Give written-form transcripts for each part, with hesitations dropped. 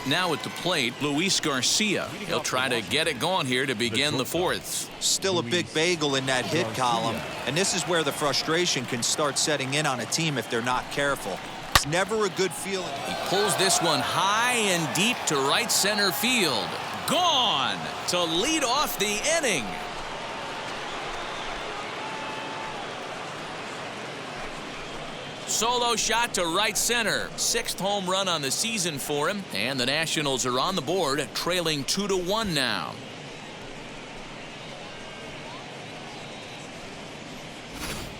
now at the plate, Luis Garcia. He'll try to get it going here to begin the fourth. Still a big bagel in that hit column, and this is where the frustration can start setting in on a team if they're not careful. It's never a good feeling. He pulls this one high and deep to right center field. Gone to lead off the inning. Solo shot to right center. 6th home run on the season for him, and the Nationals are on the board, trailing 2-1 now.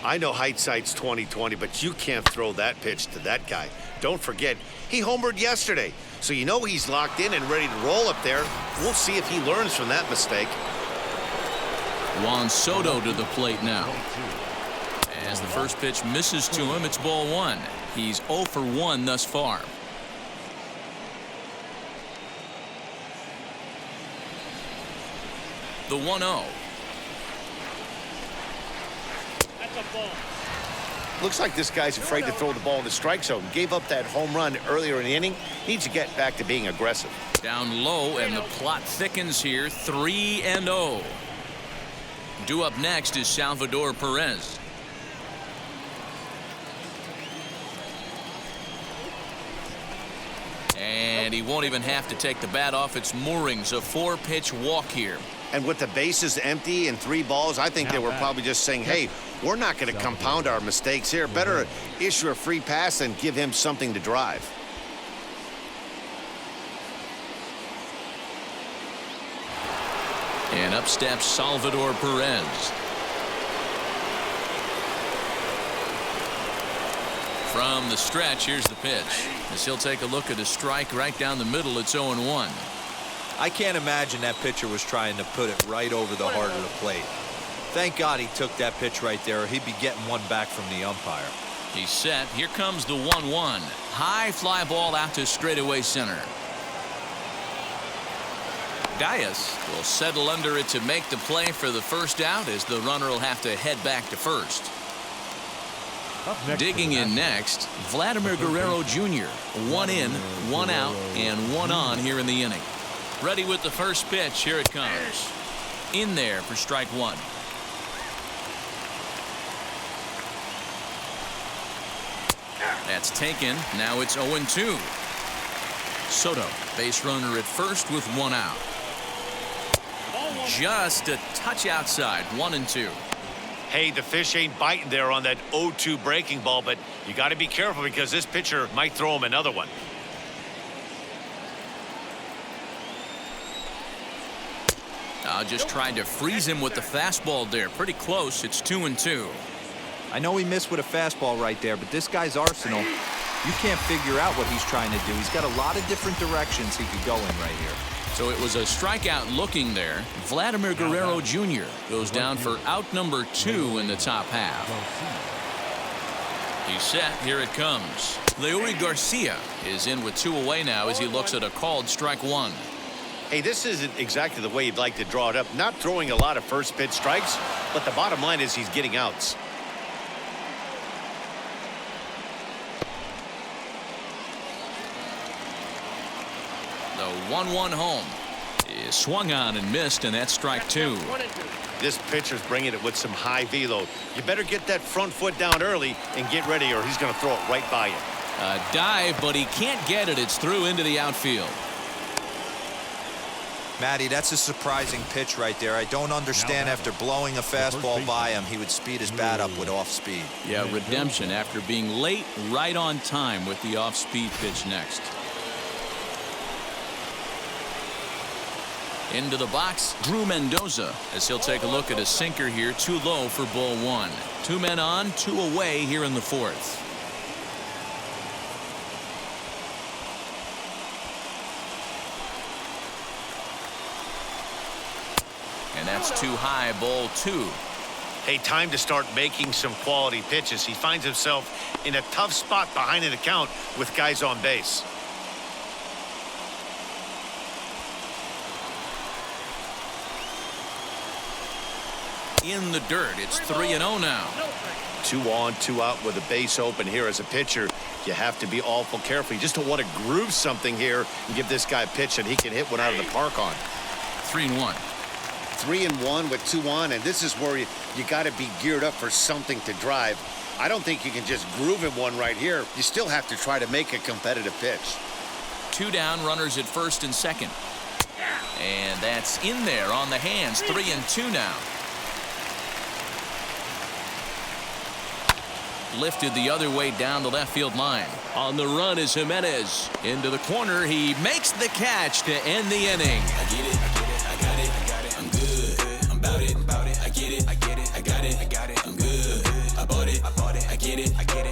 I know hindsight's 20/20, but you can't throw that pitch to that guy. Don't forget, he homered yesterday, so you know he's locked in and ready to roll up there. We'll see if he learns from that mistake. Juan Soto to the plate now. As the first pitch misses to him, it's ball 1. He's 0 for 1 thus far. The 1-0. That's a ball. Looks like this guy's afraid to throw the ball in the strike zone. Gave up that home run earlier in the inning. Needs to get back to being aggressive. Down low, and the plot thickens here. 3-0. Due up next is Salvador Perez. And he won't even have to take the bat off its moorings. A 4-pitch walk here. And with the bases empty and 3 balls, I think they were probably just saying, hey, we're not going to compound our mistakes here. Better issue a free pass and give him something to drive. And up steps Salvador Perez. From the stretch, here's the pitch. As he'll take a look at a strike right down the middle, it's 0-1. I can't imagine that pitcher was trying to put it right over the heart of the plate. Thank God he took that pitch right there, or he'd be getting one back from the umpire. He's set. Here comes the 1-1. High fly ball out to straightaway center. Dias will settle under it to make the play for the first out, as the runner will have to head back to first. Digging in next, Vladimir Guerrero Jr. 1 in, 1 out, and 1 on here in the inning. Ready with the first pitch. Here it comes. In there for strike 1. That's taken. Now it's 0-2. Soto, base runner at first with 1 out. Just a touch outside. 1-2. Hey, the fish ain't biting there on that 0-2 breaking ball, but you got to be careful because this pitcher might throw him another one. Just trying to freeze him with the fastball there. Pretty close. It's 2-2. I know he missed with a fastball right there, but this guy's arsenal, you can't figure out what he's trying to do. He's got a lot of different directions he could go in right here. So it was a strikeout looking there. Vladimir Guerrero Jr. goes down for out number 2 in the top half. He's set. Here it comes. Leury Garcia is in with 2 away now as he looks at a called strike 1. Hey, this isn't exactly the way you'd like to draw it up. Not throwing a lot of first pitch strikes, but the bottom line is he's getting outs. The 1-1 home is swung on and missed, and that's strike 2. This pitcher's bringing it with some high velo. You better get that front foot down early and get ready, or he's going to throw it right by you. A dive, but he can't get it. It's through into the outfield. Matty, that's a surprising pitch right there. I don't understand after blowing a fastball by him, he would speed his bat up with off speed. Yeah, redemption after being late, right on time with the off-speed pitch next. Into the box, Drew Mendoza, as he'll take a look at a sinker here, too low for ball 1. 2 men on, 2 away here in the 4th. And that's too high, ball 2. Hey, time to start making some quality pitches. He finds himself in a tough spot behind an account with guys on base. in the dirt. It's 3-0 now. 2 on, 2 out with a base open here. As a pitcher, you have to be awful careful. You just don't want to groove something here and give this guy a pitch that he can hit one out of the park on. 3-1. 3-1 with 2 on, and this is where you got to be geared up for something to drive. I don't think you can just groove him one right here. You still have to try to make a competitive pitch. 2 down, runners at first and second. And that's in there on the hands. 3-2 now. Lifted the other way down the left field line. On the run is Jimenez. Into the corner. He makes the catch to end the inning. I get it, I got it, I got it, I'm good. I'm about it, I get it, I got it, I'm good. I bought it, I get it, I got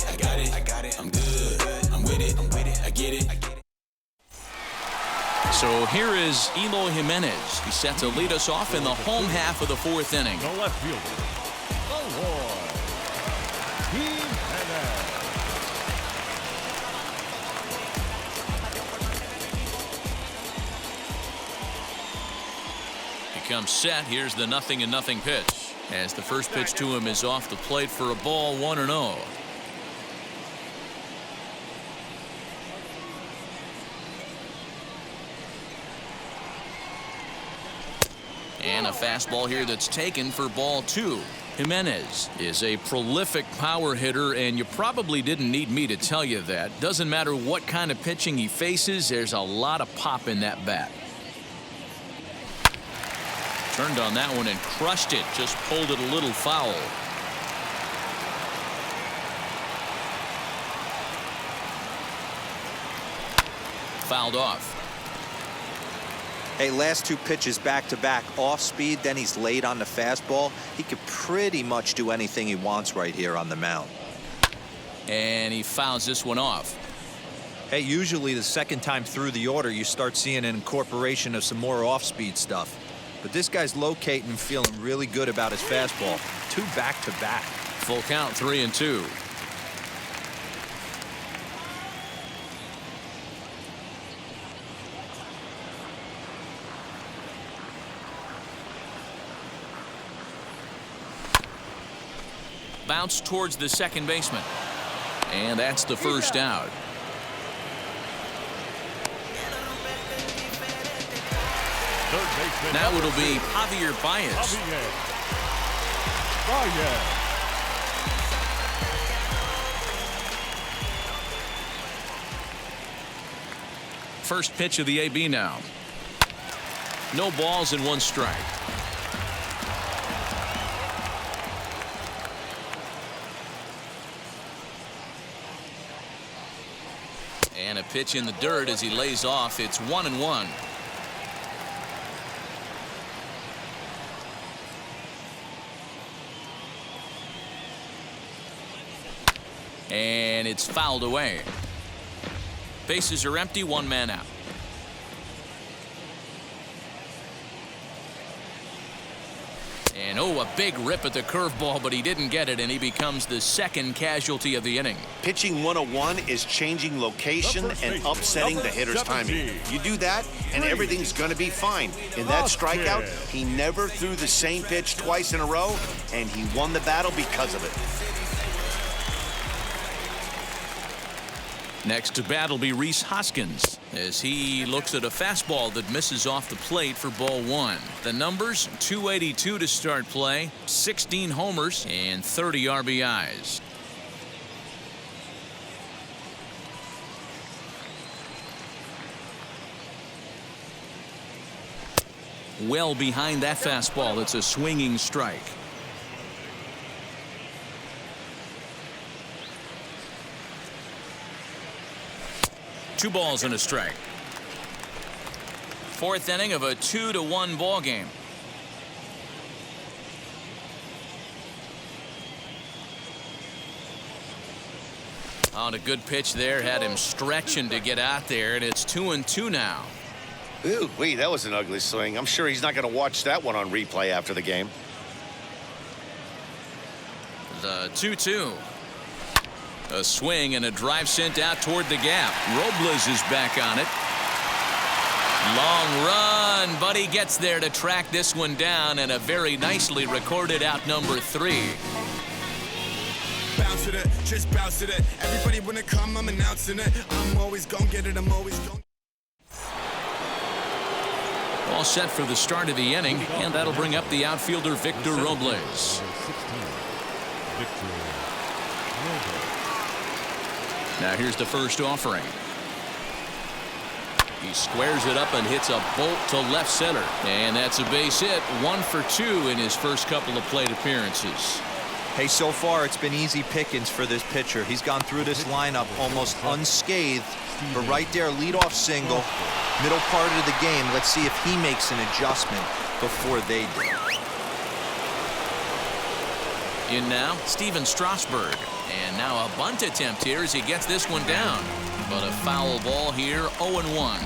it, I'm good. I'm with it, I get it. So here is Eloy Jimenez. He's set to lead us off in the home half of the 4th inning. The left fielder, Eloy Jimenez. He comes set. Here's the 0-0 pitch. As the first pitch to him is off the plate for a ball, 1-0. And a fastball here that's taken for ball 2. Jimenez is a prolific power hitter, and you probably didn't need me to tell you that. Doesn't matter what kind of pitching he faces, there's a lot of pop in that bat. Turned on that one and crushed it. Just pulled it a little foul. Fouled off. Hey, last 2 pitches back-to-back off speed, then he's late on the fastball. He could pretty much do anything he wants right here on the mound. And he fouls this one off. Hey, usually the second time through the order, you start seeing an incorporation of some more off-speed stuff. But this guy's locating and feeling really good about his fastball. 2 back-to-back. Full count, 3-2. Bounce towards the second baseman. And that's the first out. Now it'll be Javier Baez. First pitch of the AB now. No balls and 1 strike. And a pitch in the dirt as he lays off. It's 1-1. And it's fouled away. Bases are empty, 1 man out. And oh, a big rip at the curveball, but he didn't get it, and he becomes the second casualty of the inning. Pitching 101 is changing location and upsetting the hitter's timing. You do that, and everything's going to be fine. In that strikeout, he never threw the same pitch twice in a row, and he won the battle because of it. Next to bat will be Rhys Hoskins as he looks at a fastball that misses off the plate for ball 1. The numbers: 282 to start play, 16 homers, and 30 RBIs. Well behind that fastball. It's a swinging strike. Two balls and a strike. 4th inning of a 2-1 ball game. On a good pitch there, had him stretching to get out there, and it's 2-2 now. Ooh, wait, that was an ugly swing. I'm sure he's not going to watch that one on replay after the game. The 2-2. A swing and a drive sent out toward the gap. Robles is back on it. Long run, but he gets there to track this one down, and a very nicely recorded out number 3. Bounce to it, just bounce to it. Everybody wanna come, I'm announcing it. I'm always gonna get it, I'm always gonna. All set for the start of the inning, and that'll bring up the outfielder Victor Robles. Number 16, Victor Robles. Now here's the first offering. He squares it up and hits a bolt to left center. And that's a base hit, 1 for 2 in his first couple of plate appearances. Hey, so far it's been easy pickings for this pitcher. He's gone through this lineup almost unscathed. But right there, leadoff single, middle part of the game. Let's see if he makes an adjustment before they do. In now, Steven Strasburg. And now a bunt attempt here as he gets this one down. But a foul ball here, 0-1.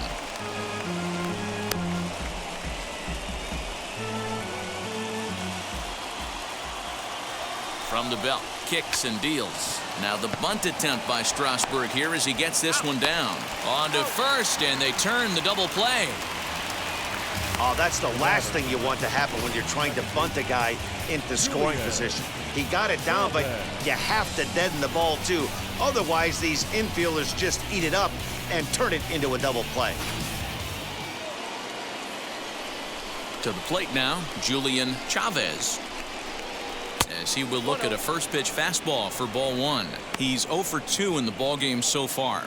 From the belt, kicks and deals. Now the bunt attempt by Strasburg here as he gets this one down. On to first, and they turn the double play. Oh, that's the last thing you want to happen when you're trying to bunt a guy into scoring position. He got it down, but you have to deaden the ball too. Otherwise, these infielders just eat it up and turn it into a double play. To the plate now, Julian Chavez. As he will look at a first pitch fastball for ball 1. He's 0 for 2 in the ballgame so far.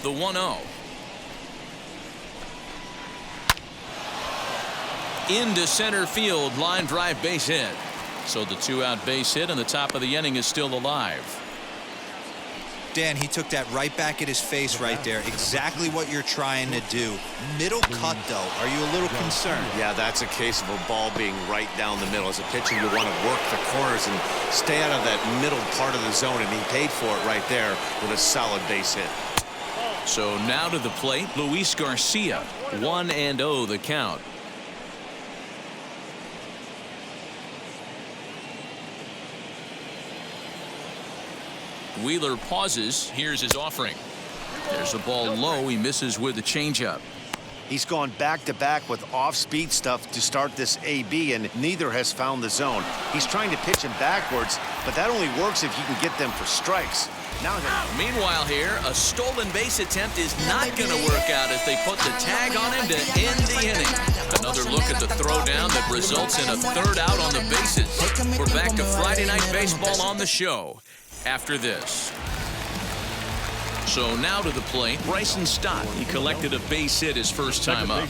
The 1-0. Into center field, line drive base hit. So the 2-out base hit and the top of the inning is still alive. Dan, he took that right back at his face right there. Exactly what you're trying to do. Middle cut, though. Are you a little concerned? Yeah, that's a case of a ball being right down the middle. As a pitcher, you want to work the corners and stay out of that middle part of the zone, and he paid for it right there with a solid base hit. So now to the plate, Luis Garcia. 1-0 the count. Wheeler pauses. Here's his offering. There's a ball low. He misses with the changeup. He's gone back-to-back with off-speed stuff to start this AB, and neither has found the zone. He's trying to pitch him backwards, but that only works if you can get them for strikes. Now, meanwhile here, a stolen base attempt is not going to work out as they put the tag on him to end the inning. Another look at the throwdown that results in a third out on the bases. We're back to Friday Night Baseball on the show after this. So now to the plate, Bryson Stott. He collected a base hit his first time up.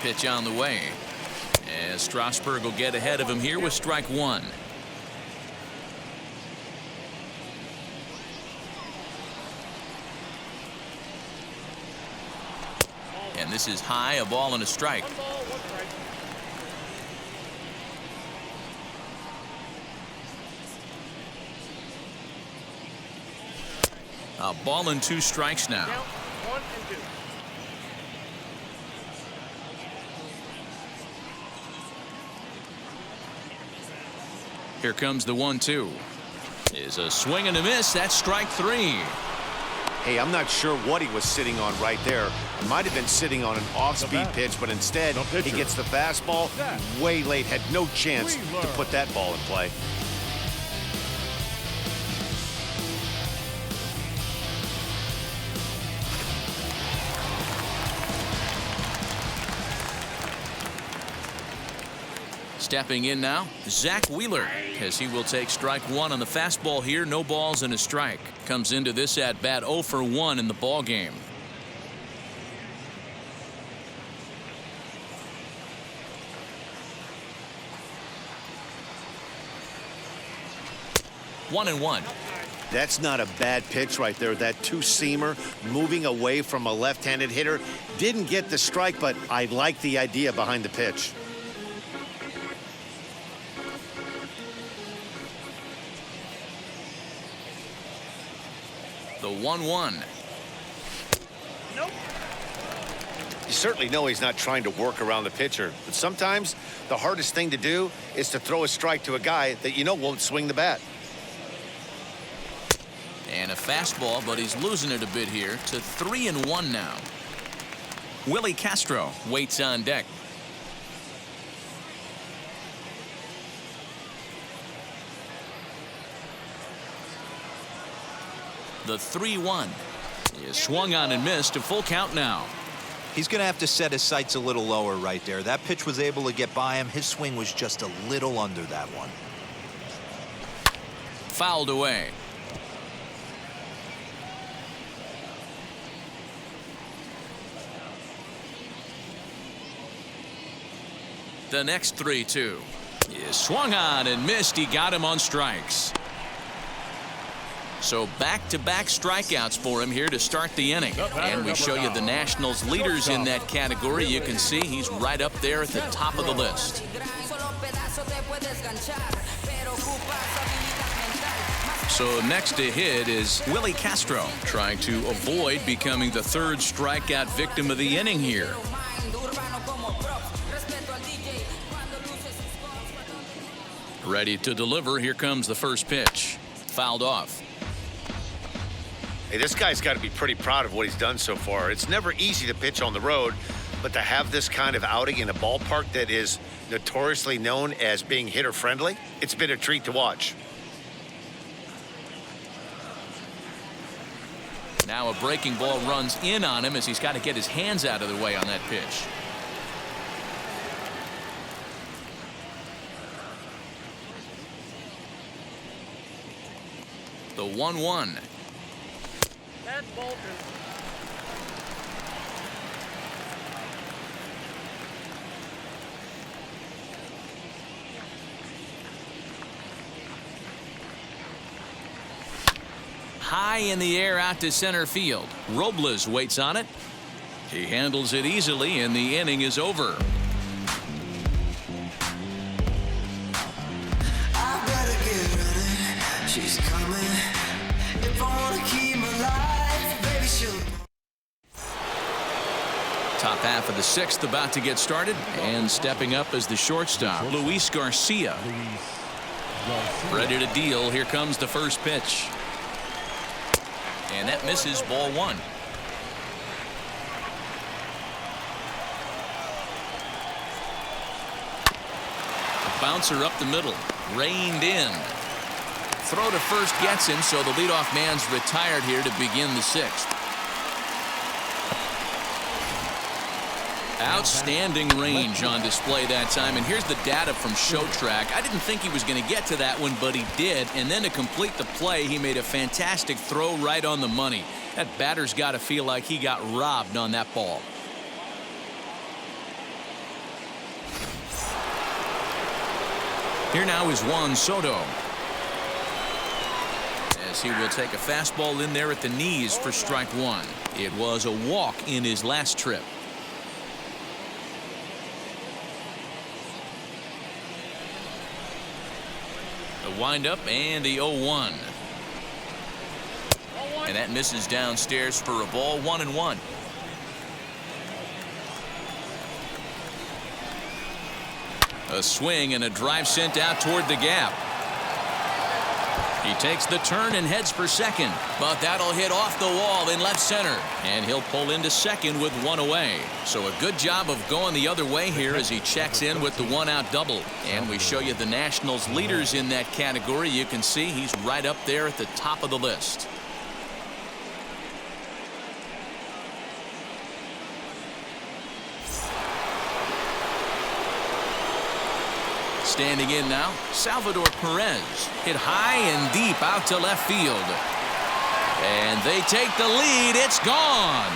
Pitch on the way. As Strasburg will get ahead of him here with strike 1. And this is high, a ball and a strike. A ball and 2 strikes now. 1 and 2. Here comes the 1-2. Is a swing and a miss. That's strike 3. hey, I'm not sure what he was sitting on right there. It might have been sitting on an off-speed pitch, but instead he gets the fastball way late. Had no chance to put that ball in play. Stepping in now, Zach Wheeler, as he will take strike 1 on the fastball here. No balls and a strike. Comes into this at bat 0 for 1 in the ball game. One and one. That's not a bad pitch right there. That two-seamer moving away from a left-handed hitter. Didn't get the strike, but I like the idea behind the pitch. The 1-1. Nope. You certainly know he's not trying to work around the pitcher, but sometimes the hardest thing to do is to throw a strike to a guy that you know won't swing the bat. And a fastball, but he's losing it a bit here to 3-1 now. Willie Castro waits on deck. The 3-1 is swung on and missed. A full count now. He's going to have to set his sights a little lower right there. That pitch was able to get by him. His swing was just a little under that one. Fouled away. The next 3-2 is swung on and missed. He got him on strikes. So back-to-back strikeouts for him here to start the inning. And we show you the Nationals leaders in that category. You can see he's right up there at the top of the list. So next to hit is Willie Castro, trying to avoid becoming the third strikeout victim of the inning here. Ready to deliver. Here comes the first pitch. Fouled off. Hey, this guy's got to be pretty proud of what he's done so far. It's never easy to pitch on the road, but to have this kind of outing in a ballpark that is notoriously known as being hitter-friendly, it's been a treat to watch. Now a breaking ball runs in on him as he's got to get his hands out of the way on that pitch. The 1-1. That's Bolton. High in the air out to center field. Robles waits on it. He handles it easily, and the inning is over. She's coming. If I wanna keep my life, baby, she'll. Top half of the sixth about to get started, and stepping up as the shortstop, Luis Garcia. Ready to deal. Here comes the first pitch. And that misses, ball one. A bouncer up the middle, reined in. Throw to first gets him, so the leadoff man's retired here to begin the sixth. Outstanding range on display that time, and here's the data from ShowTrack. I didn't think he was going to get to that one, but he did, and then to complete the play, he made a fantastic throw right on the money. That batter's got to feel like he got robbed on that ball. Here now is Juan Soto. As he will take a fastball in there at the knees for strike one. It was a walk in his last trip. The windup and the 0-1. And that misses downstairs for a ball, 1-1. A swing and a drive sent out toward the gap. He takes the turn and heads for second, but that'll hit off the wall in left center, and he'll pull into second with one away. So a good job of going the other way here as he checks in with the one-out double. And we show you the Nationals leaders in that category. You can see he's right up there at the top of the list. Standing in now, Salvador Perez. Hit high and deep out to left field. And they take the lead. It's gone.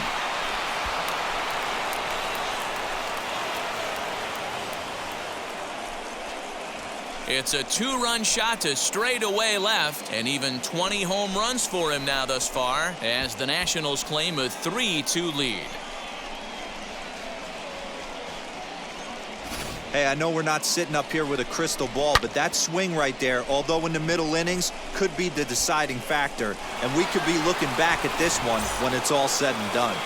It's a two-run shot to straightaway left, and even 20 home runs for him now thus far, as the Nationals claim a 3-2 lead. Hey, I know we're not sitting up here with a crystal ball, but that swing right there, although in the middle innings, could be the deciding factor. And we could be looking back at this one when it's all said and done.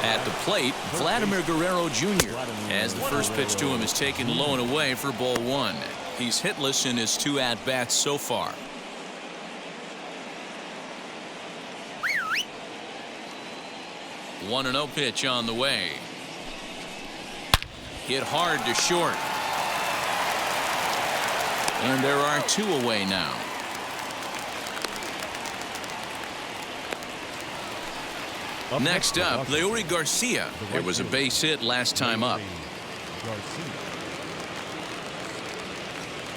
At the plate, Vladimir Guerrero Jr. as the first pitch to him is taken low and away for ball one. He's hitless in his 2 at-bats so far. One 1-0 pitch on the way. Hit hard to short. And there are 2 away now. Next up, Leury Garcia. There was a base hit last time up.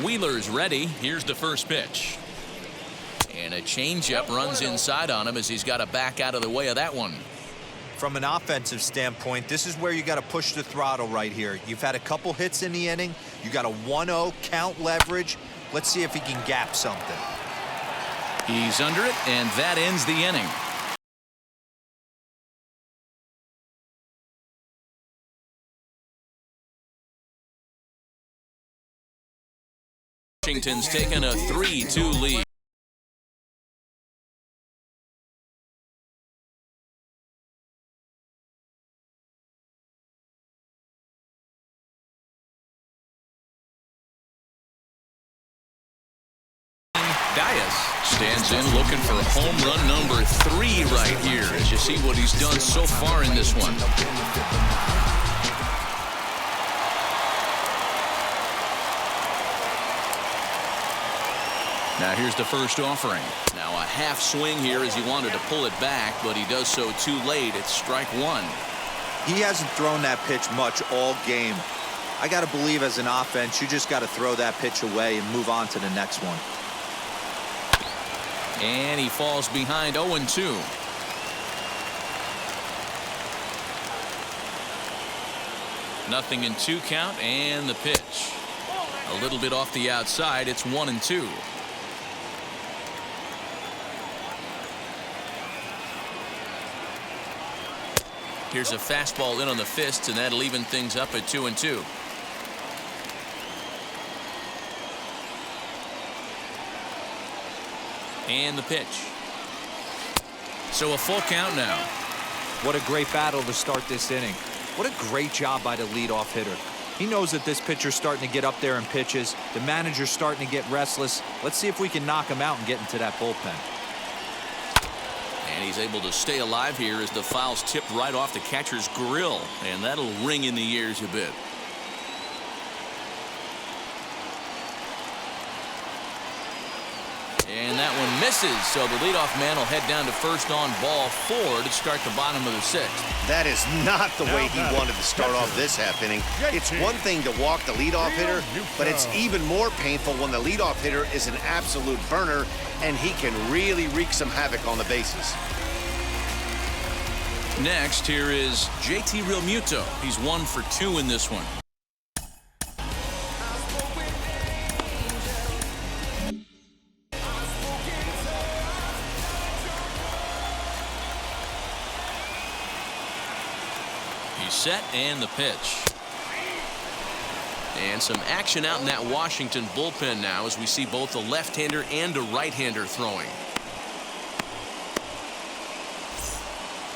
Wheeler's ready. Here's the first pitch. And a changeup runs inside on him as he's got to back out of the way of that one. From an offensive standpoint, this is where you got to push the throttle right here. You've had a couple hits in the inning. You got a 1-0 count leverage. Let's see if he can gap something. He's under it, and that ends the inning. Washington's taken a 3-2 lead. Stands in looking for home run number 3 right here as you see what he's done so far in this one. Now here's the first offering. Now a half swing here as he wanted to pull it back, but he does so too late. It's strike 1. He hasn't thrown that pitch much all game. I got to believe as an offense, you just got to throw that pitch away and move on to the next one. And he falls behind 0-2. Nothing in 2 count, and the pitch. A little bit off the outside. It's 1-2. Here's a fastball in on the fists, and that'll even things up at 2-2. And the pitch. So a full count now. What a great battle to start this inning. What a great job by the leadoff hitter. He knows that this pitcher's starting to get up there in pitches. The manager's starting to get restless. Let's see if we can knock him out and get into that bullpen. And he's able to stay alive here as the foul's tipped right off the catcher's grill. And that'll ring in the ears a bit. And that one misses, so the leadoff man will head down to first on ball 4 to start the bottom of the 6th. That is not the way he wanted to start off this half inning. It's one thing to walk the leadoff hitter, but it's even more painful when the leadoff hitter is an absolute burner and he can really wreak some havoc on the bases. Next, here is JT Realmuto. He's 1 for 2 in this one. Set and the pitch. And some action out in that Washington bullpen now as we see both a left-hander and a right-hander throwing.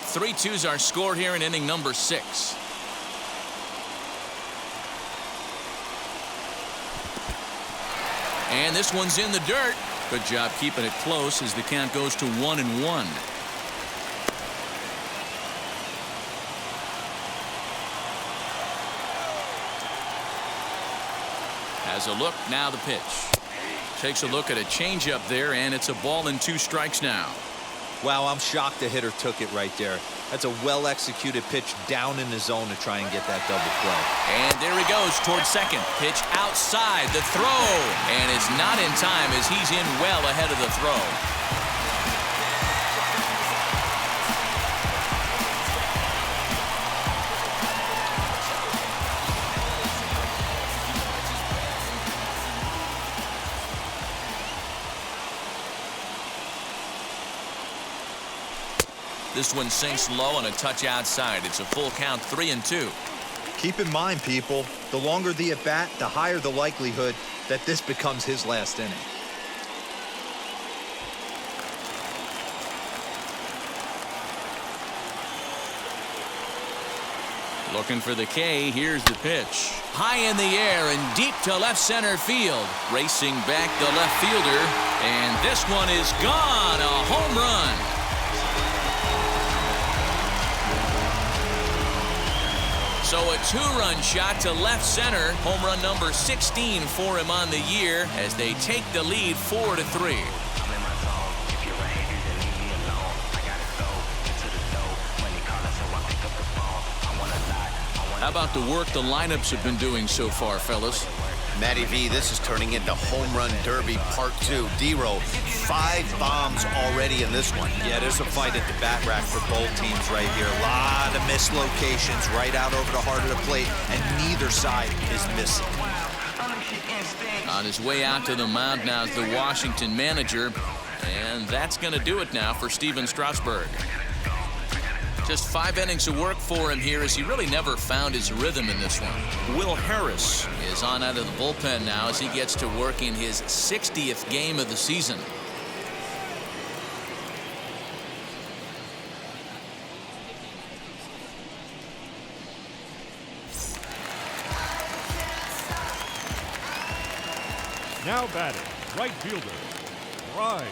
3-2's our score here in inning number 6. And this one's in the dirt. Good job keeping it close as the count goes to 1-1. Has a look, now the pitch. Takes a look at a changeup there, and it's a ball and 2 strikes now. Wow, I'm shocked the hitter took it right there. That's a well-executed pitch down in the zone to try and get that double play. And there he goes towards second. Pitch outside, the throw. And it's not in time as he's in well ahead of the throw. This one sinks low on a touch outside. It's a full count, 3-2. Keep in mind, people, the longer the at-bat, the higher the likelihood that this becomes his last inning. Looking for the K. Here's the pitch. High in the air and deep to left center field. Racing back the left fielder. And this one is gone. A home run. So a two-run shot to left center. Home run number 16 for him on the year as they take the lead 4-3. How about the work the lineups have been doing so far, fellas? Matty V, this is turning into Home Run Derby Part 2. D-Row, 5 bombs already in this one. Yeah, there's a fight at the bat rack for both teams right here. A lot of missed locations right out over the heart of the plate, and neither side is missing. On his way out to the mound now is the Washington manager, and that's going to do it now for Steven Strasburg. Just 5 innings of work for him here as he really never found his rhythm in this one. Will Harris is on out of the bullpen now as he gets to work in his 60th game of the season. Now batting, right fielder, Bryce.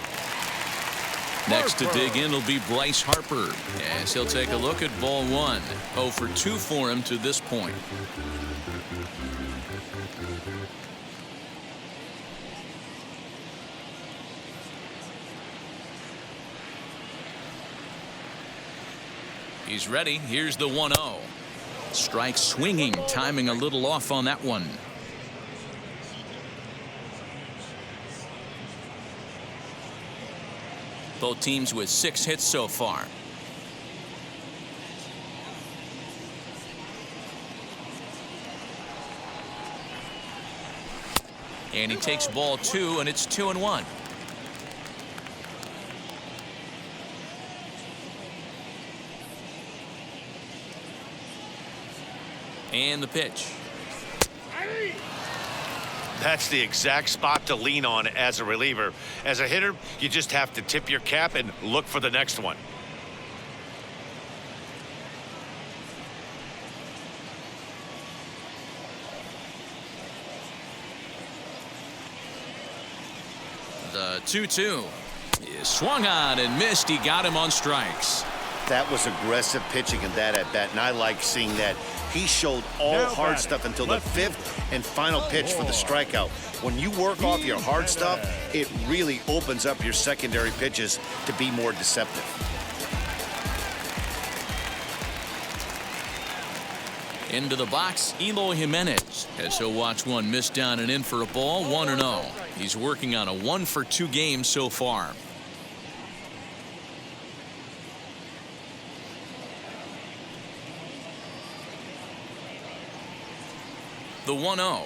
Next to dig in will be Bryce Harper as he'll take a look at ball 1. 0 for 2 for him to this point. He's ready. Here's the 1-0. Strike swinging, timing a little off on that one. Both teams with 6 hits so far. And he takes ball 2, and it's 2-1. And the pitch. That's the exact spot to lean on as a reliever. As a hitter, you just have to tip your cap and look for the next one. The 2-2 is swung on and missed. He got him on strikes. That was aggressive pitching in that at bat, and I like seeing that. He showed all Now hard batting, stuff until the left 5th and final pitch for the strikeout. When you work off your hard stuff, it really opens up your secondary pitches to be more deceptive. Into the box, Eloy Jimenez as he'll watch one miss down and in for a ball. 1-0. He's working on a 1 for 2 game so far. The 1-0.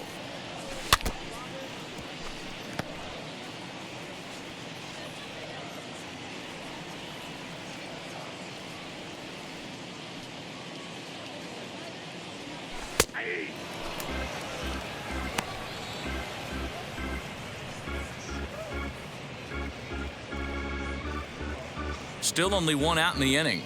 Still only 1 out in the inning.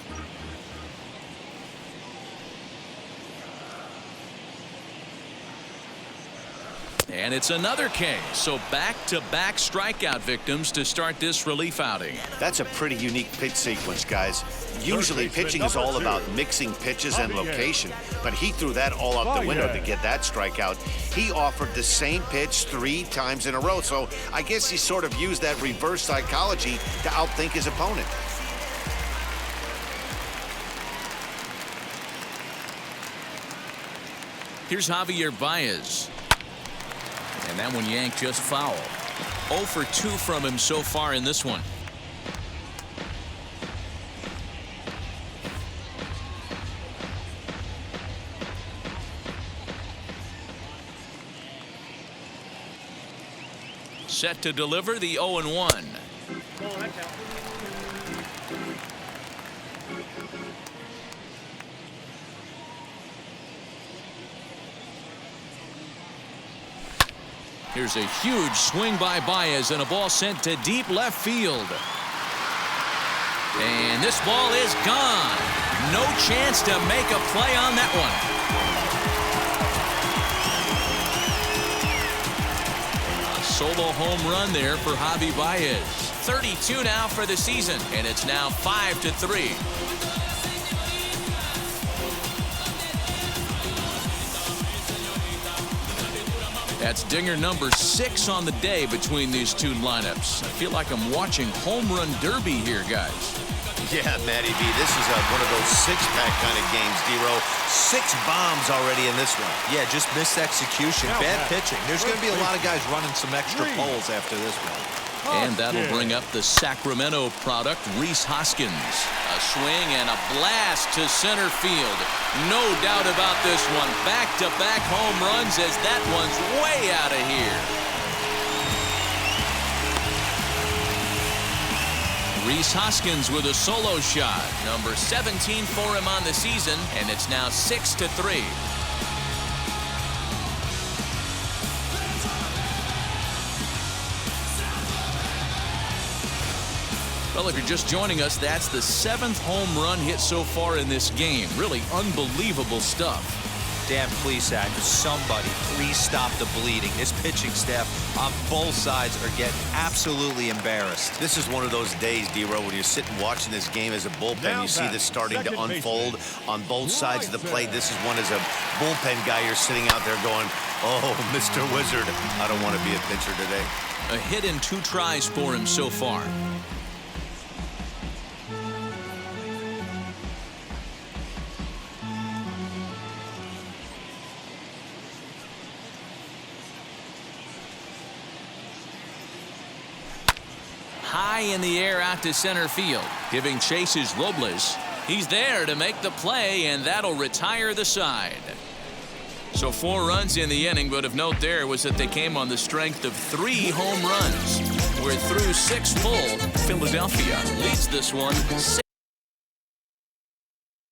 And it's another K. So back-to-back strikeout victims to start this relief outing. That's a pretty unique pitch sequence, guys. Usually pitching is all about mixing pitches and location, but he threw that all out the window to get that strikeout. He offered the same pitch 3 times in a row, so I guess he sort of used that reverse psychology to outthink his opponent. Here's Javier Baez. And that one yanked just foul. 0 for 2 from him so far in this one. Set to deliver the 0-1. Here's a huge swing by Baez and a ball sent to deep left field. And this ball is gone. No chance to make a play on that one. A solo home run there for Javi Baez. 32 now for the season, and it's now 5-3. That's dinger number 6 on the day between these two lineups. I feel like I'm watching home run derby here, guys. Yeah, Matty B, this is one of those six-pack kind of games, D-Row. 6 bombs already in this one. Yeah, just missed execution. Now Bad back. pitching. There's going to be a lot of guys running some extra 3. poles after this one. And that'll bring up the Sacramento product, Rhys Hoskins. A swing and a blast to center field. No doubt about this one. Back-to-back home runs as that one's way out of here. Rhys Hoskins with a solo shot. Number 17 for him on the season, and it's now 6-3. Well, if you're just joining us, that's the 7th home run hit so far in this game. Really unbelievable stuff. Dan Plesac, somebody please stop the bleeding. This pitching staff on both sides are getting absolutely embarrassed. This is one of those days, D-Row, when you're sitting watching this game as a bullpen. Now You see back, this starting to second unfold baseman. on both sides of the plate. Right This is one as a bullpen guy. You're sitting out there going, oh, Mr. Wizard, I don't want to be a pitcher today. A hit in 2 tries for him so far. High in the air out to center field. Giving chase is Robles. He's there to make the play, and that'll retire the side. So 4 runs in the inning, but of note there was that they came on the strength of 3 home runs. We're through 6 full. Philadelphia leads this one 6